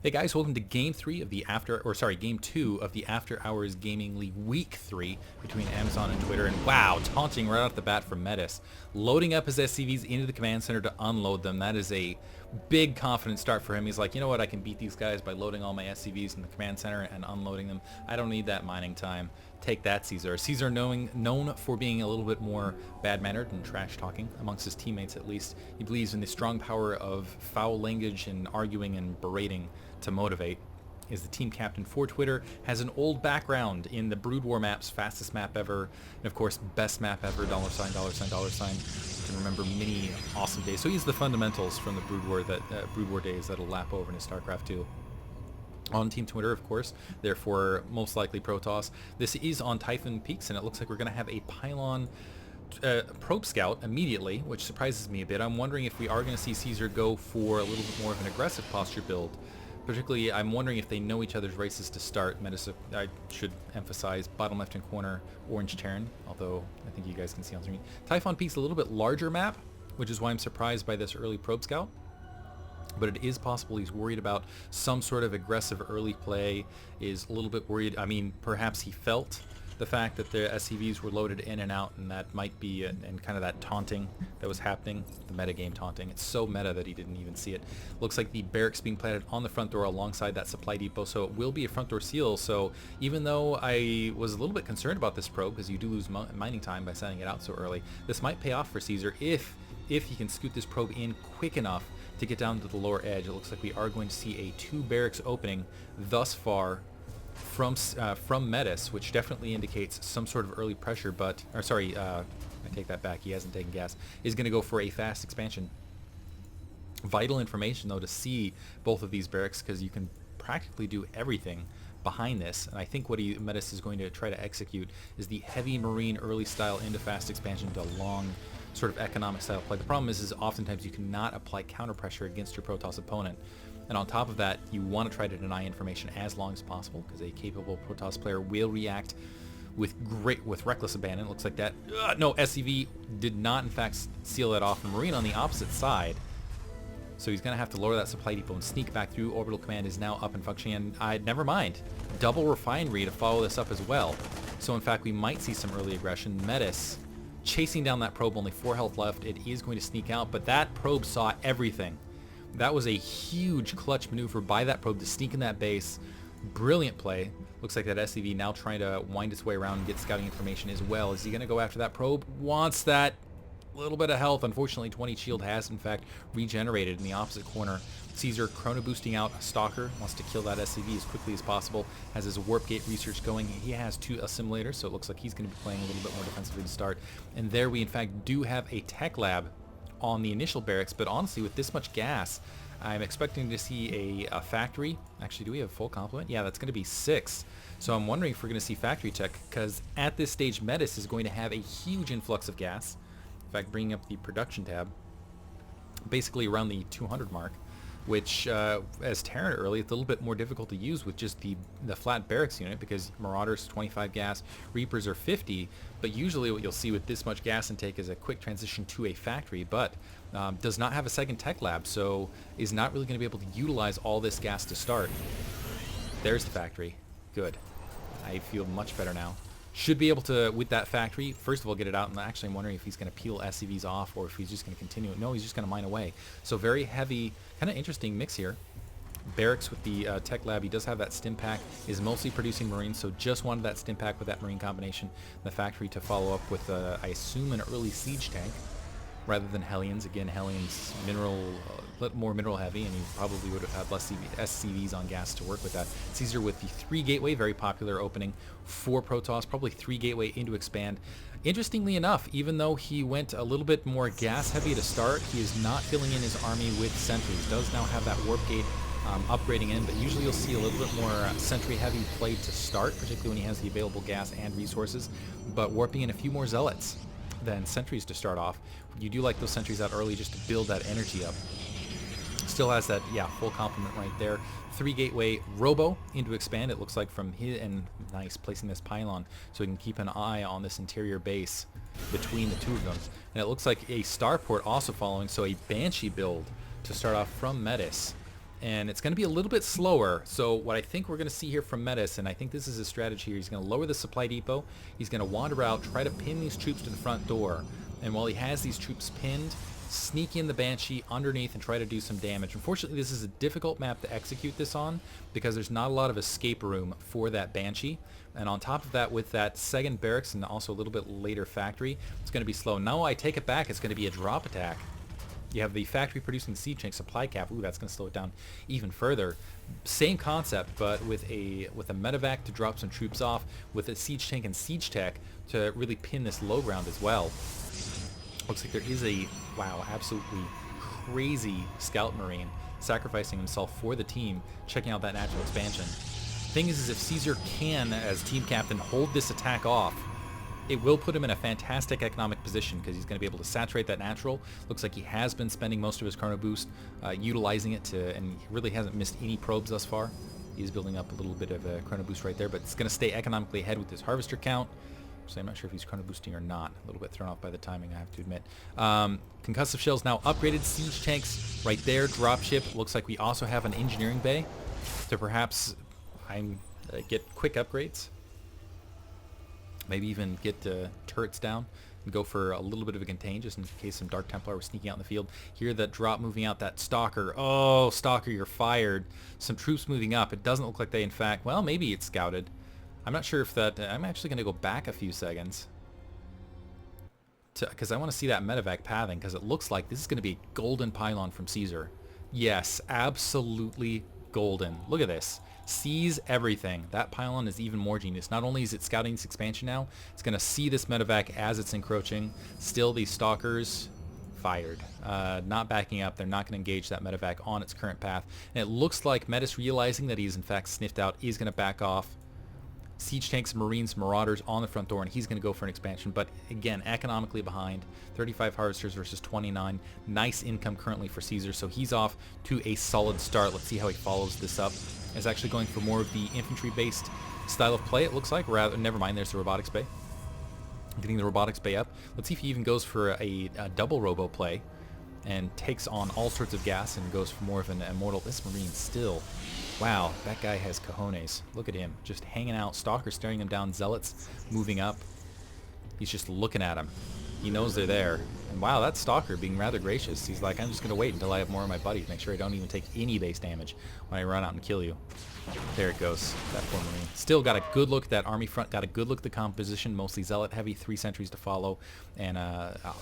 Hey guys, welcome to Game 3 of the Game 2 of the After Hours Gaming League Week 3 between Amazon and Twitter. And wow, taunting right off the bat from Metis. Loading up his SCVs into the command center to unload them. That is a big confident start for him. He's like, you know what, I can beat these guys by loading all my SCVs in the command center and unloading them. I don't need that mining time. Take that, Ceasar. Ceasar known for being a little bit more bad-mannered and trash-talking, amongst his teammates at least. He believes in the strong power of foul language and arguing and berating to motivate. Is the team captain for Twitter, has an old background in the Brood War maps, fastest map ever, and of course best map ever, $, $. You can remember many awesome days. So he's the fundamentals from the Brood War days that'll lap over into Starcraft 2. On Team Twitter, of course, therefore most likely Protoss. This is on Typhon Peaks, and it looks like we're going to have a pylon probe scout immediately, which surprises me a bit. I'm wondering if we are going to see Ceasar go for a little bit more of an aggressive posture build. Particularly, I'm wondering if they know each other's races to start. Metis, I should emphasize, bottom left-hand corner, orange Terran, although I think you guys can see on screen. Typhon Peaks, a little bit larger map, which is why I'm surprised by this early probe scout. But it is possible he's worried about some sort of aggressive early play, is a little bit worried. I mean, perhaps he felt the fact that the SCVs were loaded in and out, and that might be, and kind of that taunting that was happening, the metagame taunting. It's so meta that he didn't even see it. Looks like the barracks being planted on the front door alongside that supply depot, so it will be a front door seal. So even though I was a little bit concerned about this probe, because you do lose mining time by sending it out so early, this might pay off for Ceasar if he can scoot this probe in quick enough to get down to the lower edge. It looks like we are going to see a 2 barracks opening thus far from Metis, which definitely indicates some sort of early pressure, but, or sorry, I take that back, he hasn't taken gas, is going to go for a fast expansion. Vital information, though, to see both of these barracks, because you can practically do everything behind this, and I think what Metis is going to try to execute is the heavy marine early style into fast expansion to long sort of economic style play. The problem is oftentimes you cannot apply counter pressure against your Protoss opponent. And on top of that, you want to try to deny information as long as possible, because a capable Protoss player will react with reckless abandon. It looks like that. No, SCV did not, in fact, seal that off. And Marine on the opposite side. So he's going to have to lower that supply depot and sneak back through. Orbital command is now up and functioning. And never mind. Double refinery to follow this up as well. So in fact, we might see some early aggression. Metis chasing down that probe, only 4 health left. It is going to sneak out, but that probe saw everything. That was a huge clutch maneuver by that probe to sneak in that base. Brilliant play. Looks like that SCV now trying to wind its way around and get scouting information as well. Is he going to go after that probe? Wants that little bit of health. Unfortunately, 20 shield has in fact regenerated in the opposite corner. Ceasar chrono boosting out a stalker, wants to kill that SCV as quickly as possible, has his warp gate research going. He has 2 assimilators, so it looks like he's going to be playing a little bit more defensively to start. And there we in fact do have a tech lab on the initial barracks, but honestly with this much gas, I'm expecting to see a factory. Actually, do we have full complement? Yeah, that's going to be 6. So I'm wondering if we're going to see factory tech, because at this stage Metis is going to have a huge influx of gas. In fact, bringing up the production tab, basically around the 200 mark, which as Terran early, it's a little bit more difficult to use with just the flat barracks unit, because Marauders 25 gas, Reapers are 50, but usually what you'll see with this much gas intake is a quick transition to a factory, but does not have a second tech lab, so is not really going to be able to utilize all this gas to start. There's the factory. Good. I feel much better now. Should be able to, with that factory, first of all, get it out, and actually I'm wondering if he's going to peel SCVs off or if he's just going to continue it. No, he's just going to mine away. So very heavy, kind of interesting mix here. Barracks with the tech lab. He does have that stim pack, is mostly producing Marines, so just wanted that stim pack with that Marine combination. The factory to follow up with, I assume, an early siege tank rather than Hellions. Again, Hellions more mineral heavy, and he probably would have had less SCVs on gas to work with that. Ceasar with the 3 gateway, very popular opening for Protoss, probably 3 gateway into expand. Interestingly enough, even though he went a little bit more gas heavy to start, he is not filling in his army with sentries. Does now have that warp gate upgrading in, but usually you'll see a little bit more sentry heavy play to start, particularly when he has the available gas and resources, but warping in a few more zealots than sentries to start off. You do like those sentries out early just to build that energy up. Still has that, yeah, full complement right there. 3 gateway robo into expand, it looks like, from his, and nice, placing this pylon so we can keep an eye on this interior base between the 2 of them. And it looks like a starport also following, so a Banshee build to start off from Metis. And it's going to be a little bit slower. So what I think we're going to see here from Metis, and I think this is his strategy here, he's going to lower the supply depot. He's going to wander out, try to pin these troops to the front door. And while he has these troops pinned, sneak in the Banshee underneath and try to do some damage. Unfortunately, this is a difficult map to execute this on because there's not a lot of escape room for that Banshee. And on top of that, with that second barracks and also a little bit later factory, it's going to be slow. No, I take it back. It's going to be a drop attack. You have the factory producing siege tank supply cap. Ooh, that's going to slow it down even further. Same concept, but with a medevac to drop some troops off, with a siege tank and siege tech to really pin this low ground as well. Looks like there is a, wow, absolutely crazy scout marine sacrificing himself for the team, checking out that natural expansion. Thing is if Ceasar can, as team captain, hold this attack off, it will put him in a fantastic economic position because he's going to be able to saturate that natural. Looks like he has been spending most of his chrono boost utilizing it to, and he really hasn't missed any probes thus far. He's building up a little bit of a chrono boost right there, but it's going to stay economically ahead with his harvester count. So I'm not sure if he's chrono boosting or not. A little bit thrown off by the timing, I have to admit. Concussive shells now upgraded. Siege tanks right there. Dropship. Looks like we also have an engineering bay to perhaps get quick upgrades. Maybe even get turrets down and go for a little bit of a contain just in case some Dark Templar were sneaking out in the field. Here, that drop moving out, that Stalker. Oh, Stalker, you're fired. Some troops moving up. It doesn't look like they, in fact, well, maybe it's scouted. I'm not sure if that, I'm actually going to go back a few seconds because I want to see that medevac pathing, because it looks like this is going to be a golden pylon from Ceasar. Yes, absolutely golden. Look at this. Sees everything. That pylon is even more genius. Not only is it scouting this expansion now, it's going to see this medevac as it's encroaching. Still, these stalkers fired. Not backing up. They're not going to engage that medevac on its current path. And it looks like Metis, realizing that he's in fact sniffed out, is going to back off. Siege tanks, marines, marauders on the front door, and he's going to go for an expansion. But again, economically behind. 35 harvesters versus 29. Nice income currently for Ceasar, so he's off to a solid start. Let's see how he follows this up. Is actually going for more of the infantry-based style of play, it looks like. Rather, never mind, there's the robotics bay. Getting the robotics bay up. Let's see if he even goes for a double robo play and takes on all sorts of gas and goes for more of an immortal. This marine still, wow, that guy has cojones. Look at him, just hanging out. Stalker staring him down. Zealots moving up. He's just looking at him. He knows they're there. And wow, that Stalker being rather gracious. He's like, I'm just going to wait until I have more of my buddies. Make sure I don't even take any base damage when I run out and kill you. There it goes. That poor marine. Still got a good look at that army front. Got a good look at the composition. Mostly Zealot heavy, 3 sentries to follow. And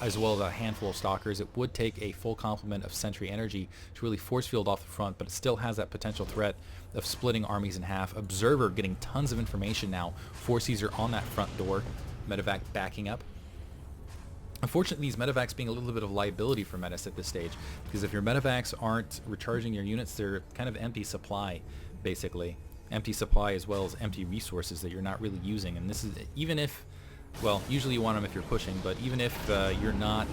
as well as a handful of Stalkers. It would take a full complement of sentry energy to really force field off the front. But it still has that potential threat of splitting armies in half. Observer getting tons of information now for Ceasar on that front door. Medevac backing up. Unfortunately, these medevacs being a little bit of liability for Metis at this stage, because if your medevacs aren't recharging your units, they're kind of empty supply, basically. Empty supply as well as empty resources that you're not really using. And this is, even if, well, usually you want them if you're pushing, but even if you're not,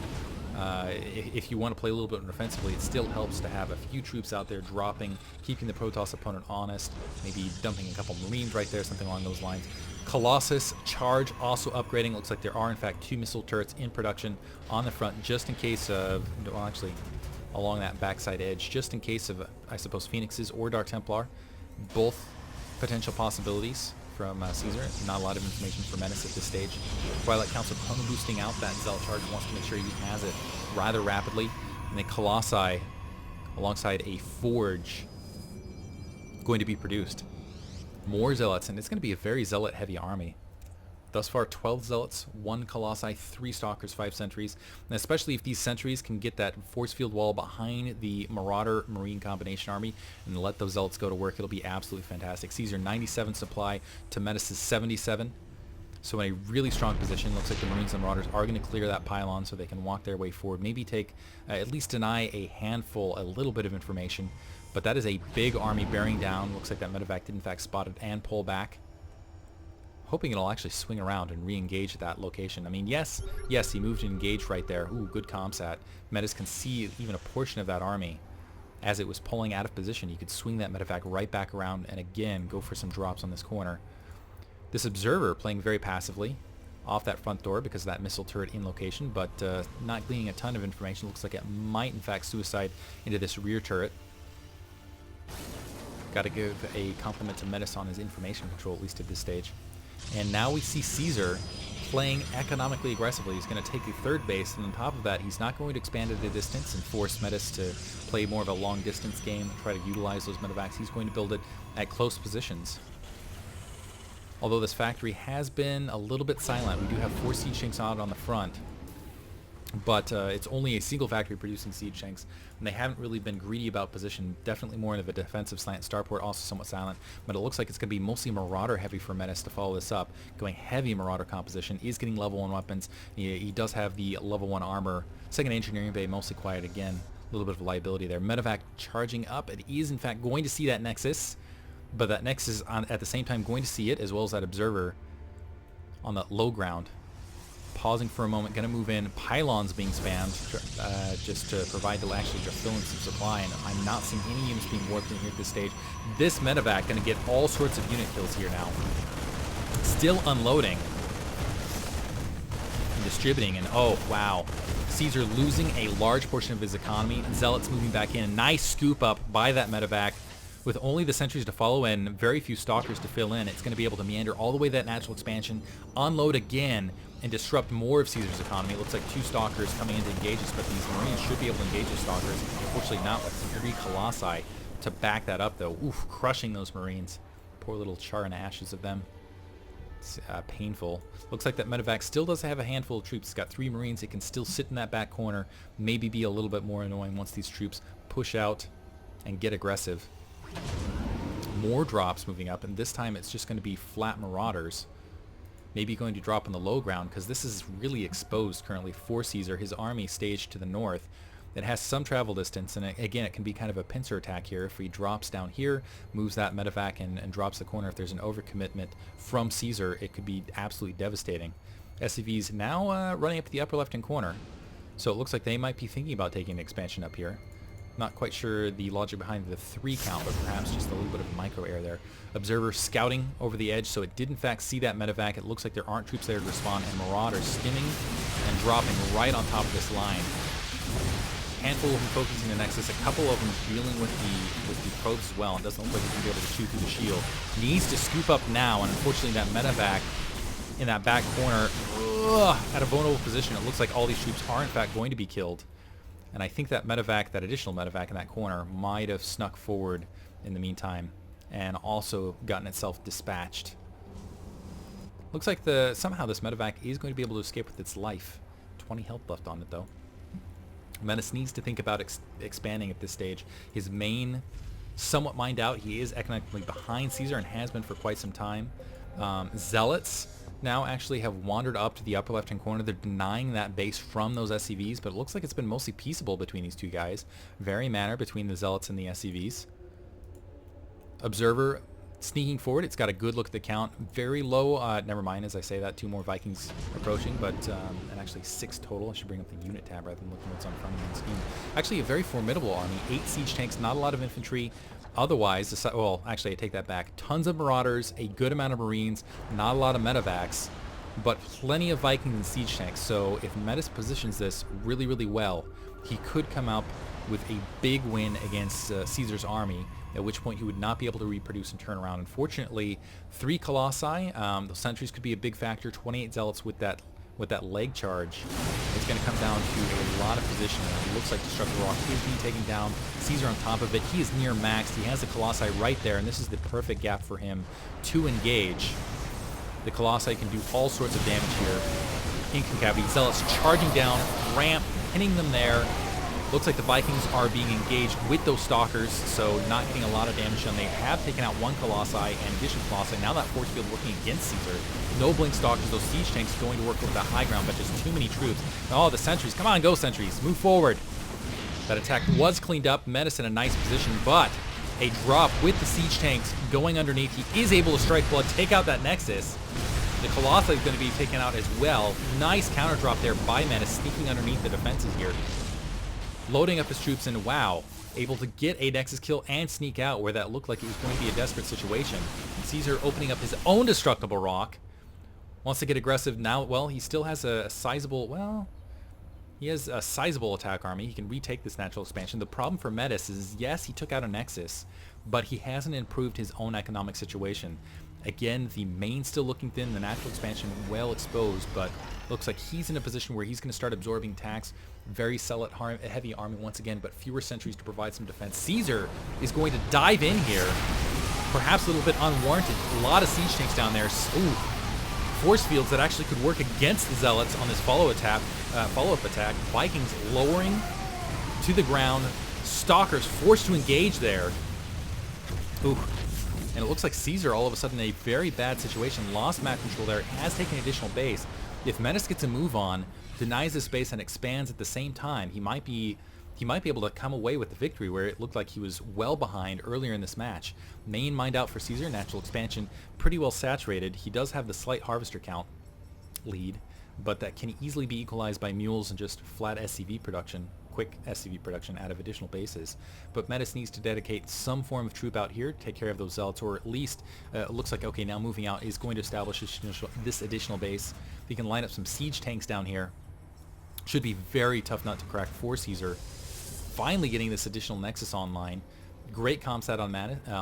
if you want to play a little bit more offensively, it still helps to have a few troops out there dropping, keeping the Protoss opponent honest, maybe dumping a couple Marines right there, something along those lines. Colossus charge also upgrading. Looks like there are in fact 2 missile turrets in production on the front, just in case of, well, actually along that backside edge, just in case of, I suppose, Phoenixes or Dark Templar. Both potential possibilities from Ceasar. Not a lot of information for Metis at this stage. Twilight Council chrono boosting out that Zealot charge, wants to make sure he has it rather rapidly. And the Colossi alongside a Forge going to be produced. More Zealots, and it's going to be a very Zealot-heavy army. Thus far, 12 Zealots, 1 Colossi, 3 Stalkers, 5 Sentries. And especially if these Sentries can get that force field wall behind the Marauder Marine combination army and let those Zealots go to work, it'll be absolutely fantastic. Caesar 97 supply to Metis' 77. So in a really strong position. Looks like the Marines and Marauders are going to clear that pylon so they can walk their way forward. Maybe take, at least deny a handful, a little bit of information. But that is a big army bearing down. Looks like that medevac did in fact spot it and pull back. Hoping it'll actually swing around and re-engage at that location. I mean, yes, he moved and engaged right there. Ooh, good comsat. Metis can see even a portion of that army as it was pulling out of position. You could swing that medevac right back around and again go for some drops on this corner. This observer playing very passively off that front door because of that missile turret in location, but not gleaning a ton of information. Looks like it might in fact suicide into this rear turret. Got to give a compliment to Metis on his information control, at least at this stage. And now we see Ceasar playing economically aggressively. He's going to take the third base, and on top of that, he's not going to expand at a distance and force Metis to play more of a long-distance game, try to utilize those medevacs. He's going to build it at close positions. Although this factory has been a little bit silent. We do have 4 siege tanks out on the front, but it's only a single factory producing siege tanks, and they haven't really been greedy about position. Definitely more of a defensive slant. Starport also somewhat silent, but it looks like it's going to be mostly Marauder heavy for Metis to follow this up. Going heavy Marauder composition. Is getting level 1 weapons. He does have the level 1 armor. Second engineering bay mostly quiet again. A little bit of liability there. Medevac charging up. It is in fact going to see that Nexus, but that Nexus is at the same time going to see it, as well as that Observer on the low ground. Pausing for a moment, going to move in. Pylons being spammed just to provide the actually just fill in some supply, and I'm not seeing any units being warped in here at this stage. This medevac going to get all sorts of unit kills here now. Still unloading and distributing, and oh wow, Ceasar losing a large portion of his economy. Zealots moving back in. Nice scoop up by that medevac. With only the sentries to follow and very few stalkers to fill in, it's going to be able to meander all the way to that natural expansion, unload again, and disrupt more of Caesar's economy. It looks like 2 stalkers coming in to engage us, but these Marines should be able to engage the stalkers. Unfortunately not with 3 Colossi to back that up, though. Oof, crushing those Marines. Poor little char and ashes of them. It's painful. Looks like that medevac still does have a handful of troops. It's got 3 Marines. It can still sit in that back corner. Maybe be a little bit more annoying once these troops push out and get aggressive. More drops moving up, and this time it's just going to be flat Marauders. Maybe going to drop on the low ground, because this is really exposed currently for Ceasar. His army staged to the north. It has some travel distance, and again, it can be kind of a pincer attack here. If he drops down here, moves that medevac and drops the corner, if there's an overcommitment from Ceasar, it could be absolutely devastating. SCVs now running up the upper left-hand corner, so it looks like they might be thinking about taking an expansion up here. Not quite sure the logic behind the 3 count, but perhaps just a little bit of micro air there. Observer scouting over the edge, so it did in fact see that medevac. It looks like there aren't troops there to respond, and Marauders skimming and dropping right on top of this line. Handful of them focusing the Nexus, a couple of them dealing with the probes as well. It doesn't look like he's going to be able to chew through the shield. Needs to scoop up now, and unfortunately that medevac in that back corner, at a vulnerable position. It looks like all these troops are in fact going to be killed. And I think that medevac, that additional medevac in that corner, might have snuck forward in the meantime and also gotten itself dispatched. Looks like somehow this medevac is going to be able to escape with its life. 20 health left on it, though. Metis needs to think about expanding at this stage. His main, somewhat mined out. He is economically behind Ceasar and has been for quite some time. Zealots now actually have wandered up to the upper left-hand corner. They're denying that base from those SCVs, but it looks like it's been mostly peaceable between these 2 guys. Very manner between the Zealots and the SCVs. Observer sneaking forward. It's got a good look at the count. Very low. Never mind, as I say that, 2 more Vikings approaching, but and actually 6 total. I should bring up the unit tab rather than looking what's on front of me on the screen. Actually, a very formidable army. 8 siege tanks, not a lot of infantry. Otherwise, well, actually, I take that back. Tons of Marauders, a good amount of Marines, not a lot of medevacs, but plenty of Vikings and siege tanks. So if Metis positions this really, really well, he could come up with a big win against Caesar's army, at which point he would not be able to reproduce and turn around. Unfortunately, 3 Colossi, the sentries could be a big factor. 28 Zealots with that leg charge. It's going to come down to a lot of positioning. It looks like Destructive Rock is being taken down. Ceasar on top of it. He is near maxed. He has the Colossi right there, and this is the perfect gap for him to engage. The Colossi can do all sorts of damage here. In concavity, Zealots charging down, ramp, pinning them there. Looks like the Vikings are being engaged with those Stalkers, so not getting a lot of damage done. They have taken out 1 Colossi and additional Colossi. Now that force field working against Ceasar. No Blink Stalkers, those siege tanks going to work over that high ground, but just too many troops. Oh, the sentries. Come on, go sentries. Move forward. That attack was cleaned up. Metis in a nice position, but a drop with the siege tanks going underneath. He is able to strike blood, take out that Nexus. The Colossi is going to be taken out as well. Nice counter drop there by Metis, sneaking underneath the defenses here. Loading up his troops, and wow, able to get a Nexus kill and sneak out where that looked like it was going to be a desperate situation. And Ceasar opening up his own destructible rock. Wants to get aggressive now. Well, he still has a sizable, he has a sizable attack army. He can retake this natural expansion. The problem for Metis is, yes, he took out a Nexus, but he hasn't improved his own economic situation. Again, the main still looking thin, the natural expansion well exposed, but looks like he's in a position where he's going to start absorbing tax. Very heavy army once again, but fewer sentries to provide some defense. Caesar is going to dive in here, perhaps a little bit unwarranted. A lot of siege tanks down there. Ooh, force fields that actually could work against the Zealots on this follow-up attack. Vikings lowering to the ground. Stalkers forced to engage there. Ooh. And it looks like Caesar all of a sudden in a very bad situation. Lost map control there, has taken additional base. If Metis gets a move on, denies this base and expands at the same time, he might be able to come away with the victory where it looked like he was well behind earlier in this match. Main mined out for Caesar, natural expansion pretty well saturated. He does have the slight harvester count lead, but that can easily be equalized by mules and just flat SCV production. Quick SCV production out of additional bases. But Metis needs to dedicate some form of troop out here, take care of those zealots, or at least it looks like, okay, now moving out is going to establish this additional base. He can line up some siege tanks down here. Should be very tough nut to crack for Caesar. Finally getting this additional Nexus online. Great comsat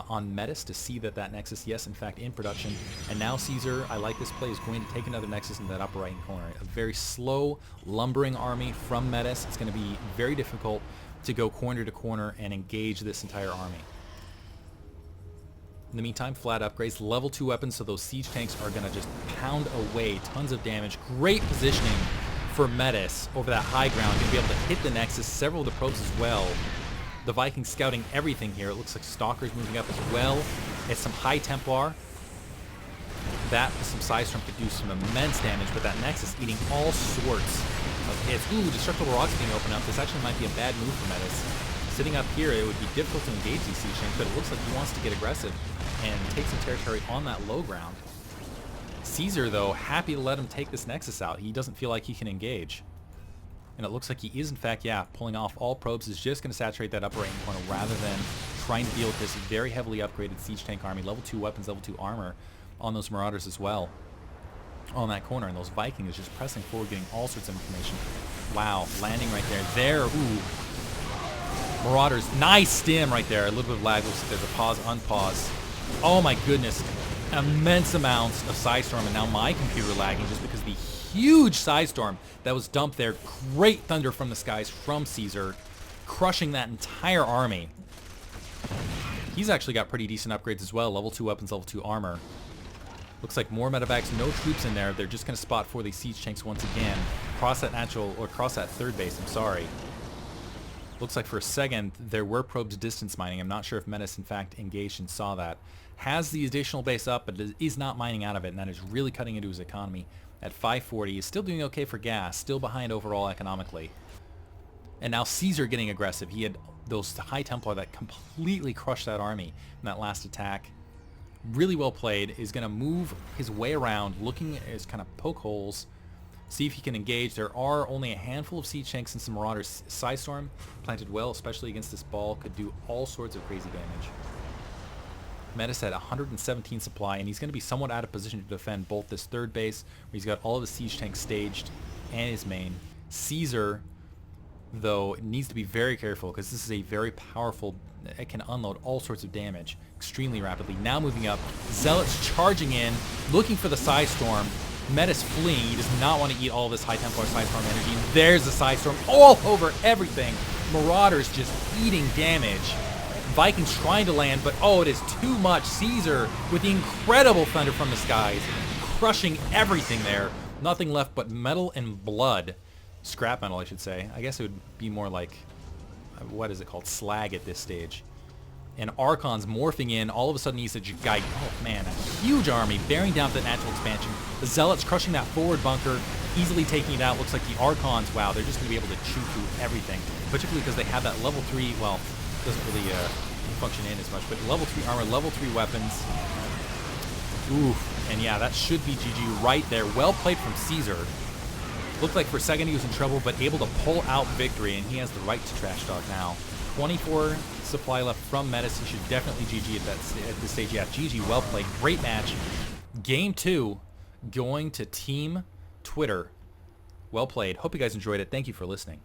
on Metis to see that Nexus, yes, in fact, in production. And now Caesar, I like this play, is going to take another Nexus into that upper right-hand corner. A very slow, lumbering army from Metis. It's going to be very difficult to go corner to corner and engage this entire army. In the meantime, flat upgrades, level 2 weapons, so those siege tanks are going to just pound away tons of damage. Great positioning for Metis over that high ground. Going to be able to hit the Nexus, several of the probes as well. The Vikings scouting everything here. It looks like Stalkers moving up as well. It's some High Templar. That with some Sidestorm could do some immense damage, but that Nexus eating all sorts of hits. Ooh, Destructible Rocks being opened up. This actually might be a bad move for Metis. Sitting up here, it would be difficult to engage these siege tanks, but it looks like he wants to get aggressive and take some territory on that low ground. Caesar, though, happy to let him take this Nexus out. He doesn't feel like he can engage. And it looks like he is, in fact, yeah, pulling off all probes, is just going to saturate that upper right-hand corner rather than trying to deal with this very heavily upgraded siege tank army. Level 2 weapons, level 2 armor on those Marauders as well on that corner. And those Vikings just pressing forward, getting all sorts of information. Wow, landing right there. There, ooh. Marauders, nice stim right there. A little bit of lag, looks like there's a pause, unpause. Oh my goodness. Immense amounts of Sidestorm, and now my computer lagging just because of the huge Sidestorm that was dumped there. Great thunder from the skies from Caesar, crushing that entire army. He's actually got pretty decent upgrades as well. Level 2 weapons, level 2 armor. Looks like more medevacs, no troops in there. They're just going to spot for the siege tanks once again. Cross that third base, I'm sorry. Looks like for a second there were probes distance mining. I'm not sure if Metis in fact engaged and saw that. Has the additional base up, but is not mining out of it, and that is really cutting into his economy. At 540, he's still doing okay for gas, still behind overall economically. And now Caesar getting aggressive. He had those High Templar that completely crushed that army in that last attack. Really well played. Is going to move his way around, looking at his kind of poke holes, see if he can engage. There are only a handful of siege tanks and some Marauders. Sidestorm, planted well, especially against this ball, could do all sorts of crazy damage. Metis had 117 supply, and he's going to be somewhat out of position to defend both this third base, where he's got all of his siege tanks staged, and his main. Caesar, though, needs to be very careful, because this is a very powerful, it can unload all sorts of damage extremely rapidly. Now moving up, Zealots charging in, looking for the Sidestorm. Metis fleeing. He does not want to eat all of this High Templar Sidestorm energy. And there's the Sidestorm all over everything. Marauders just eating damage. Vikings trying to land, but oh, it is too much. Caesar with the incredible thunder from the skies, crushing everything there. Nothing left but metal and blood. Scrap metal, I should say. I guess it would be more like, what is it called? Slag at this stage. And Archon's morphing in. All of a sudden he's a guy. Oh man, a huge army bearing down the natural expansion. The Zealots crushing that forward bunker, easily taking it out. Looks like the Archons, wow, they're just going to be able to chew through everything. Particularly because they have that level 3, well, doesn't really function in as much, but level 3 armor, level 3 weapons. Ooh, and yeah, that should be GG right there. Well played from Caesar. Looked like for a second he was in trouble, but able to pull out victory, and he has the right to trash talk now. 24 supply left from Metis. He should definitely GG at this stage. Yeah, GG, well played. Great match. Game 2 going to Team Twitter. Well played. Hope you guys enjoyed it. Thank you for listening.